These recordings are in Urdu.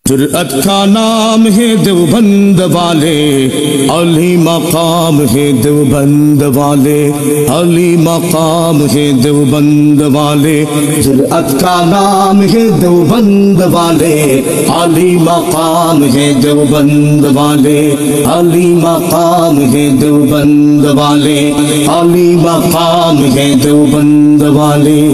جرأت کا نام ہے دیوبند والے، علی مقام ہے دیوبند والے، علی مقام ہے دیوبند والے۔ جرأت کا نام ہے دیوبند والے، علی مقام ہے دیوبند والے، علی مقام ہے دیوبند والے، علی مقام ہے دیوبند والے۔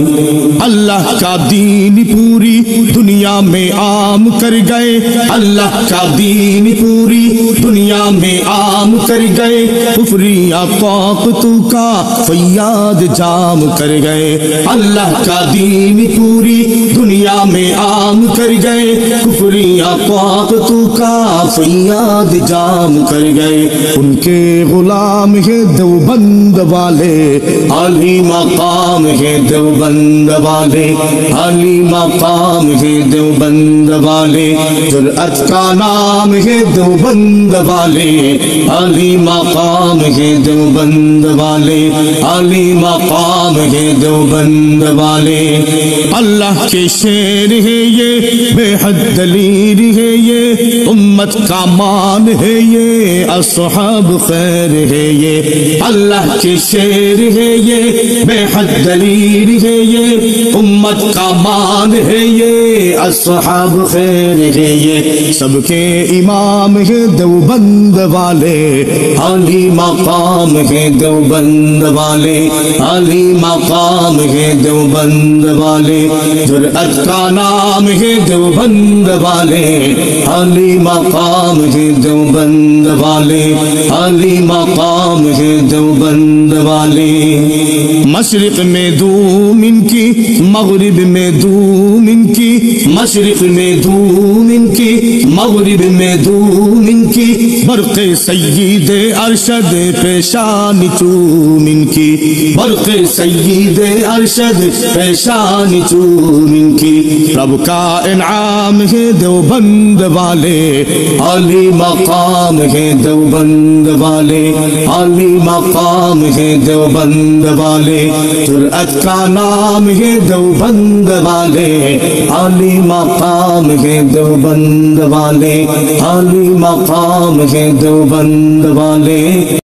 اللہ کا دین پوری دنیا میں عام کر گئے، اللہ کا دین پوری دنیا میں عام کر گئے، کفریہ طاقتوں کا فیاض جام کر گئے۔ اللہ کا دین پوری دنیا میں عام کر گئے، کفریہ طاقتوں کا فیاض جام کر گئے۔ ان کے غلام ہے دیوبند والے، علی مقام ہے دیوبند والے، علی مقام ہے دیوبند والے۔ جرأت کا نام ہے دیوبند والے، علی مقام ہے دیوبند والے، علی مقام ہے دیوبند والے۔ اللہ کے شیر ہے یہ، بے حد دلیر ہے یہ، امت کا مان ہے یہ، اصحاب خیر ہے یہ۔ اللہ کے شیر ہے یہ، بے حد دلیر ہے یہ، امت کا مان ہے یہ، اصحاب خیر ہے یہ۔ سب کے امام ہے دیوبند والے، علی مقام ہے دیوبند والے، علی مقام ہے دیوبند والے۔ جرأت کا نام ہے دیوبند والے، علی مقام ہے دیوبند والے، علی مقام ہے دیوبند والے۔ مشرق میں دوم ان کی، مغرب میں دوم ان کی، مشرق میں دوم ان کی، مغرب میں دوم ان کی، برق سید ارشد پیشان چوم ان کی، برق سید ارشد پیشان چوم ان کی۔ رب کا انعام ہے دیوبند والے، علی مقام ہے دیوبند والے، علی مقام ہے دیوبند والے۔ جرأت کا نام ہے دیوبند والے، علی مقام ہے دیوبند والے، علی مقام ہے دیوبند والے۔